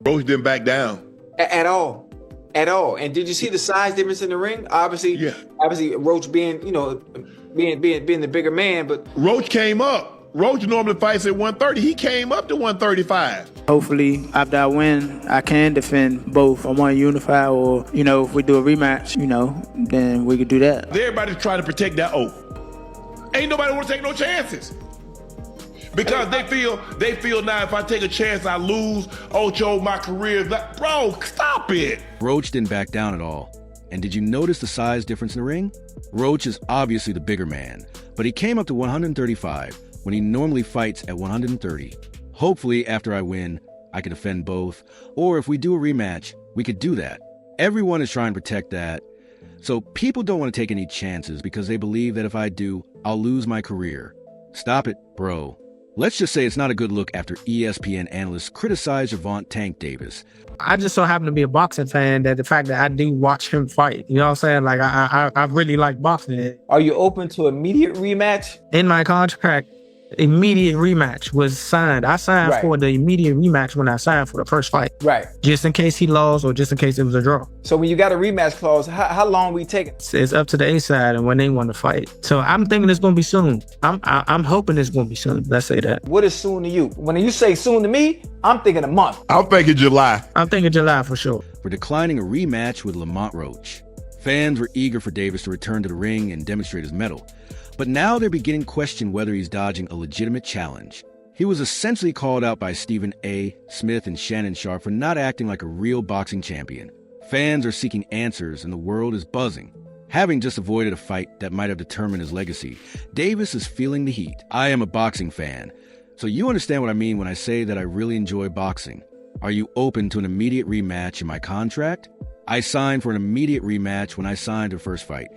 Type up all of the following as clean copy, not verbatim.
Roach didn't back down. At all. At all. And did you see the size difference in the ring? Obviously Roach being, being the bigger man, but Roach came up. Roach normally fights at 130. He came up to 135. Hopefully, after I win, I can defend both. I want to unify, or, if we do a rematch, then we could do that. Everybody's trying to protect that oath. Ain't nobody want to take no chances. Because they feel now if I take a chance, I lose. Ocho, my career is like, bro, stop it. Roach didn't back down at all. And did you notice the size difference in the ring? Roach is obviously the bigger man, but he came up to 135 when he normally fights at 130. Hopefully, after I win, I can defend both. Or if we do a rematch, we could do that. Everyone is trying to protect that. So people don't want to take any chances because they believe that if I do, I'll lose my career. Stop it, bro. Let's just say it's not a good look after ESPN analysts criticize Gervonta Tank Davis. I just so happen to be a boxing fan that the fact that I do watch him fight, you know what I'm saying? Like, I really like boxing. Are you open to immediate rematch? In my contract, immediate rematch was signed. I signed for the immediate rematch when I signed for the first fight. Right. Just in case he lost or just in case it was a draw. So when you got a rematch clause, how long we take it? It's up to the A side and when they want to fight. So I'm thinking it's going to be soon. I'm hoping it's going to be soon. Let's say that. What is soon to you? When you say soon to me, I'm thinking a month. I'm thinking July. I'm thinking July for sure. For declining a rematch with Lamont Roach. Fans were eager for Davis to return to the ring and demonstrate his mettle. But now they're beginning to question whether he's dodging a legitimate challenge. He was essentially called out by Stephen A. Smith and Shannon Sharp for not acting like a real boxing champion. Fans are seeking answers and the world is buzzing. Having just avoided a fight that might have determined his legacy, Davis is feeling the heat. I am a boxing fan, so you understand what I mean when I say that I really enjoy boxing. Are you open to an immediate rematch in my contract? I signed for an immediate rematch when I signed the first fight,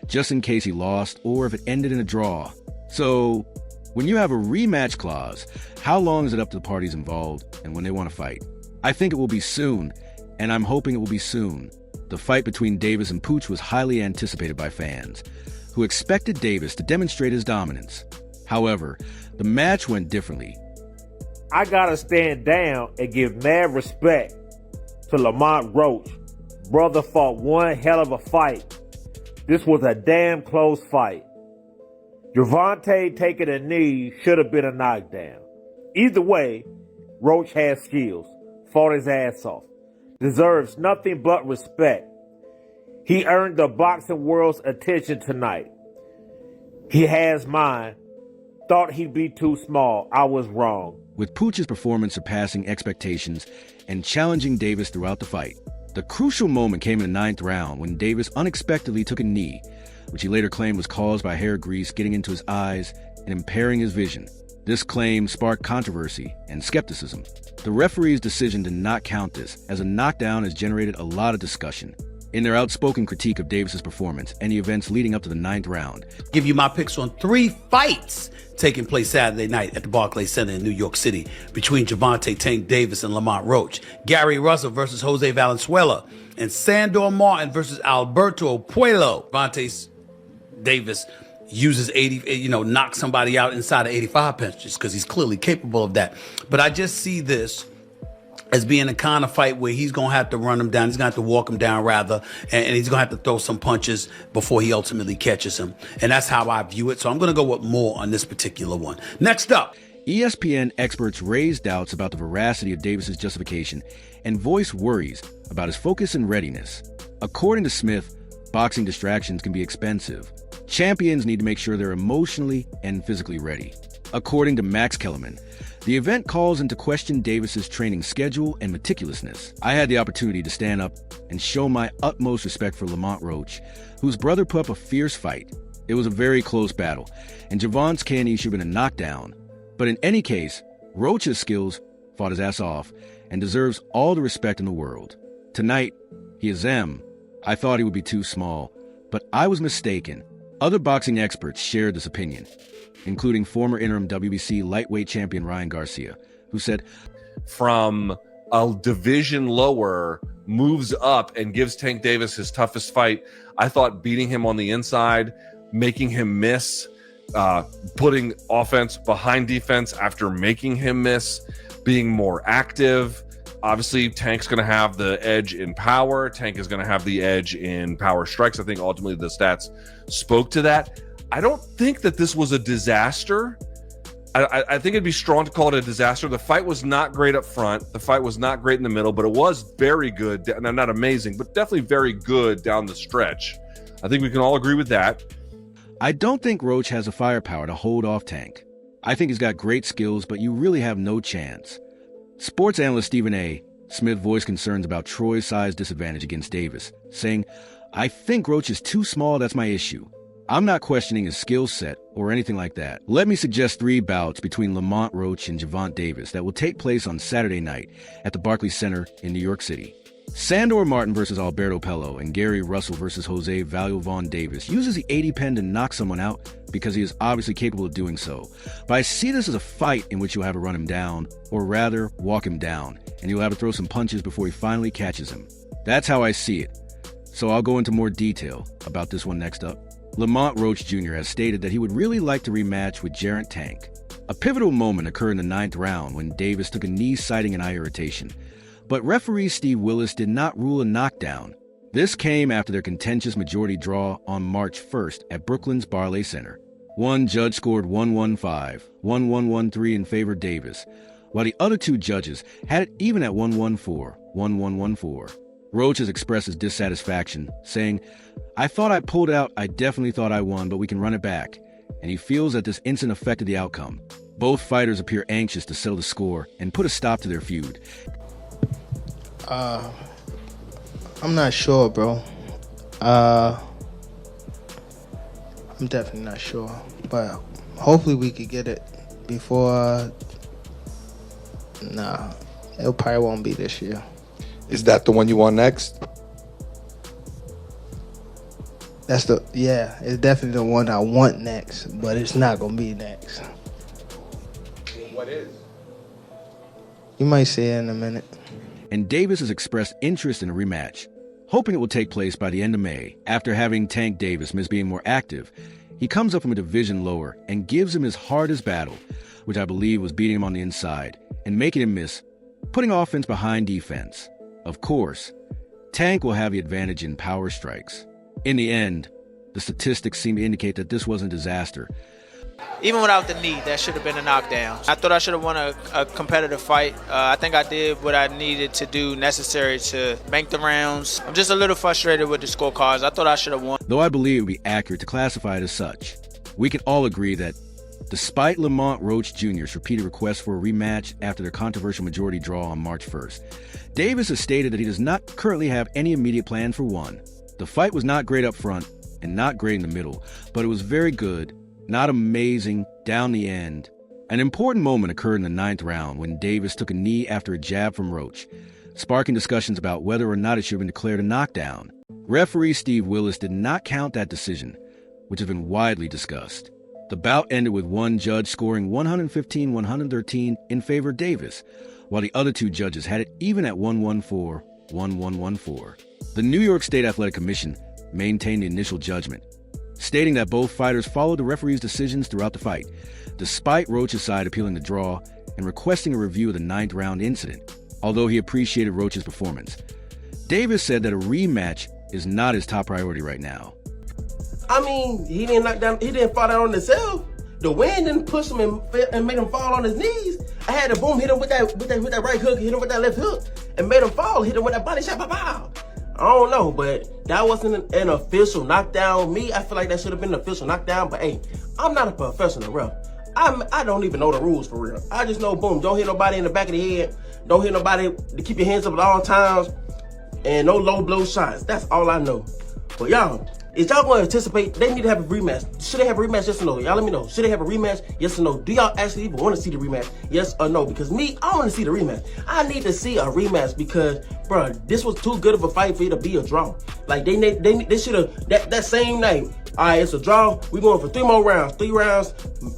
just in case he lost or if it ended in a draw. So, when you have a rematch clause, how long is it up to the parties involved and when they want to fight? I think it will be soon, and I'm hoping it will be soon. The fight between Davis and Pooch was highly anticipated by fans, who expected Davis to demonstrate his dominance. However, the match went differently. I gotta stand down and give mad respect to Lamont Roach. Brother fought one hell of a fight. This was a damn close fight. Gervonta taking a knee should have been a knockdown. Either way, Roach has skills, fought his ass off, deserves nothing but respect. He earned the boxing world's attention tonight. He has mine. Thought he'd be too small. I was wrong. With Pooch's performance surpassing expectations and challenging Davis throughout the fight, the crucial moment came in the 9th round when Davis unexpectedly took a knee, which he later claimed was caused by hair grease getting into his eyes and impairing his vision. This claim sparked controversy and skepticism. The referee's decision to not count this as a knockdown has generated a lot of discussion. In their outspoken critique of Davis's performance and the events leading up to the 9th round. Give you my picks on 3 fights taking place Saturday night at the Barclays Center in New York City between Gervonta Tank Davis and Lamont Roach, Gary Russell versus Jose Valenzuela, and Sandor Martin versus Alberto Puello. Gervonta Davis uses knocks somebody out inside of 85 punches because he's clearly capable of that. But I just see this as being a kind of fight where he's going to have to run him down. He's going to have to walk him down, rather, and he's going to have to throw some punches before he ultimately catches him. And that's how I view it. So I'm going to go with more on this particular one. Next up. ESPN experts raised doubts about the veracity of Davis's justification and voiced worries about his focus and readiness. According to Smith, boxing distractions can be expensive. Champions need to make sure they're emotionally and physically ready. According to Max Kellerman, the event calls into question Davis's training schedule and meticulousness. I had the opportunity to stand up and show my utmost respect for Lamont Roach, whose brother put up a fierce fight. It was a very close battle, and Javon's candy should have been a knockdown. But in any case, Roach's skills fought his ass off and deserves all the respect in the world. Tonight, he is M. I thought he would be too small, but I was mistaken. Other boxing experts shared this opinion, including former interim WBC lightweight champion Ryan Garcia, who said, from a division lower, moves up and gives Tank Davis his toughest fight. I thought beating him on the inside, making him miss, putting offense behind defense after making him miss, being more active. Obviously, Tank's going to have the edge in power. Tank is going to have the edge in power strikes. I think ultimately the stats spoke to that. I don't think that this was a disaster. I think it'd be strong to call it a disaster. The fight was not great up front. The fight was not great in the middle, but it was very good. Not amazing, but definitely very good down the stretch. I think we can all agree with that. I don't think Roach has the firepower to hold off Tank. I think he's got great skills, but you really have no chance. Sports analyst Stephen A. Smith voiced concerns about Troy's size disadvantage against Davis, saying, "I think Roach is too small, that's my issue. I'm not questioning his skill set or anything like that. Let me suggest 3 bouts between Lamont Roach and Javante Davis that will take place on Saturday night at the Barclays Center in New York City. Sandor Martin versus Alberto Pello and Gary Russell versus Jose Valvon Davis uses the 80 pen to knock someone out because he is obviously capable of doing so. But I see this as a fight in which you'll have to run him down, or rather walk him down, and you'll have to throw some punches before he finally catches him. That's how I see it. So I'll go into more detail about this one next up. Lamont Roach Jr. has stated that he would really like to rematch with Jarrett Tank. A pivotal moment occurred in the 9th round when Davis took a knee citing an eye irritation. But referee Steve Willis did not rule a knockdown. This came after their contentious majority draw on March 1st at Brooklyn's Barclays Center. One judge scored 1-1-5, 1-1-1-3 in favor of Davis, while the other 2 judges had it even at 1-1-4, 1-1-1-4. Roach has expressed his dissatisfaction, saying, "I thought I pulled out, I definitely thought I won, but we can run it back." And he feels that this incident affected the outcome. Both fighters appear anxious to settle the score and put a stop to their feud. I'm not sure, bro. I'm definitely not sure, but hopefully we could get it before. Nah, it probably won't be this year. Is that the one you want next? It's definitely the one I want next, but it's not gonna be next. What is? You might see it in a minute. And Davis has expressed interest in a rematch, hoping it will take place by the end of May. After having Tank Davis miss being more active, he comes up from a division lower and gives him his hardest battle, which I believe was beating him on the inside and making him miss, putting offense behind defense. Of course, Tank will have the advantage in power strikes. In the end, the statistics seem to indicate that this wasn't a disaster. Even without the knee, that should have been a knockdown. I thought I should have won a competitive fight. I think I did what I needed to do necessary to bank the rounds. I'm just a little frustrated with the scorecards. I thought I should have won. Though I believe it would be accurate to classify it as such, we can all agree that despite Lamont Roach Jr.'s repeated requests for a rematch after their controversial majority draw on March 1st, Davis has stated that he does not currently have any immediate plan for one. The fight was not great up front and not great in the middle, but it was very good, not amazing, down the end. An important moment occurred in the 9th round when Davis took a knee after a jab from Roach, sparking discussions about whether or not it should have been declared a knockdown. Referee Steve Willis did not count that decision, which has been widely discussed. The bout ended with one judge scoring 115-113 in favor of Davis, while the other 2 judges had it even at 1-1-4, 1-1-1-4. The New York State Athletic Commission maintained the initial judgment, stating that both fighters followed the referee's decisions throughout the fight, despite Roach's side appealing the draw and requesting a review of the 9th round incident, although he appreciated Roach's performance. Davis said that a rematch is not his top priority right now. I mean, he didn't fall down on himself. The wind didn't push him and made him fall on his knees. I had to boom, hit him with that right hook, hit him with that left hook, and made him fall, hit him with that body shot, pow. I don't know, but that wasn't an official knockdown. Me, I feel like that should have been an official knockdown, but hey, I'm not a professional ref. I don't even know the rules for real. I just know, boom, don't hit nobody in the back of the head. Don't hit nobody, to keep your hands up at all times, and no low blow shots. That's all I know. But y'all, if y'all going to anticipate, they need to have a rematch. Should they have a rematch, yes or no? Y'all let me know. Should they have a rematch, yes or no? Do y'all actually even want to see the rematch, yes or no? Because me, I want to see the rematch. I need to see a rematch because, bro, this was too good of a fight for it to be a draw. Like, they should have, that same night, all right, it's a draw. We going for 3 more rounds. 3 rounds,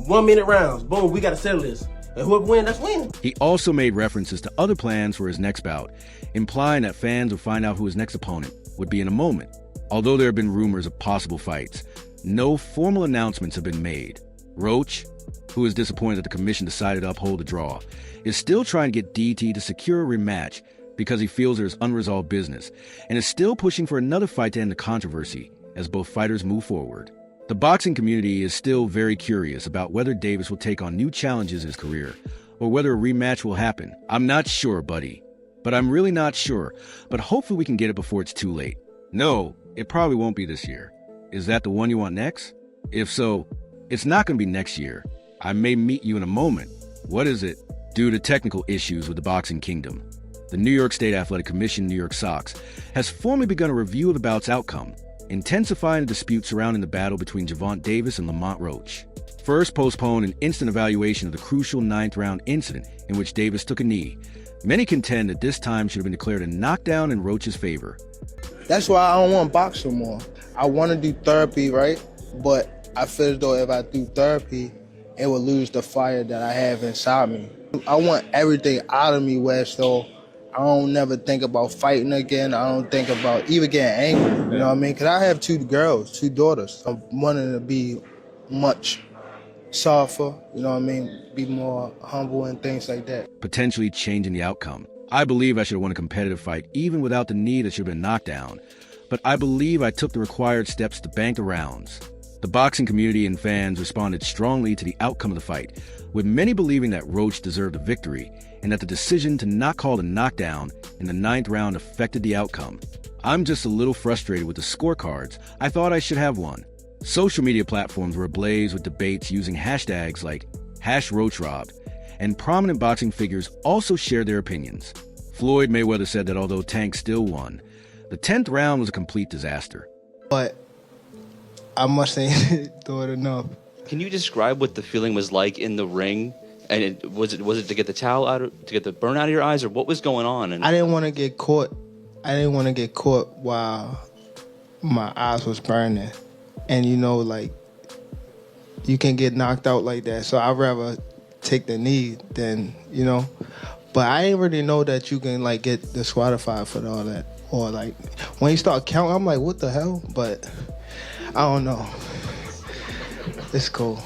1-minute rounds. Boom, we got to settle this. And whoever wins, that's winning. He also made references to other plans for his next bout, implying that fans would find out who his next opponent would be in a moment. Although there have been rumors of possible fights, no formal announcements have been made. Roach, who is disappointed that the commission decided to uphold the draw, is still trying to get DT to secure a rematch because he feels there's unresolved business and is still pushing for another fight to end the controversy as both fighters move forward. The boxing community is still very curious about whether Davis will take on new challenges in his career or whether a rematch will happen. I'm not sure, buddy. But I'm really not sure. But hopefully we can get it before it's too late. No, it probably won't be this year. Is that the one you want next? If so, it's not going to be next year. I may meet you in a moment. What is it? Due to technical issues with the boxing kingdom, the New York State Athletic Commission, New York Sox, has formally begun a review of the bout's outcome, intensifying the dispute surrounding the battle between Gervonta Davis and Lamont Roach. First postponed an instant evaluation of the crucial 9th round incident in which Davis took a knee. Many contend that this time should have been declared a knockdown in Roach's favor. That's why I don't want to box no more. I want to do therapy, right? But I feel as though if I do therapy, it will lose the fire that I have inside me. I want everything out of me where so I don't never think about fighting again. I don't think about even getting angry, you know what I mean? Because I have 2 girls, 2 daughters. I'm wanting to be much softer, you know what I mean? Be more humble and things like that. Potentially changing the outcome. I believe I should have won a competitive fight even without the knee that should have been knocked down. But I believe I took the required steps to bank the rounds. The boxing community and fans responded strongly to the outcome of the fight, with many believing that Roach deserved a victory and that the decision to not call the knockdown in the 9th round affected the outcome. I'm just a little frustrated with the scorecards. I thought I should have one. Social media platforms were ablaze with debates using hashtags like #RoachRobbed, and prominent boxing figures also shared their opinions. Floyd Mayweather said that although Tank still won, the 10th round was a complete disaster. But I must ain't do it enough. Can you describe what the feeling was like in the ring? And was it to get the towel out, to get the burn out of your eyes, or what was going on? And I didn't want to get caught. I didn't want to get caught while my eyes was burning. And you know, like, you can get knocked out like that. So I'd rather take the knee than, you know. But I didn't really know that you can, like, get disqualified for all that. Or, like, when you start counting, I'm like, what the hell? But I don't know. It's cool.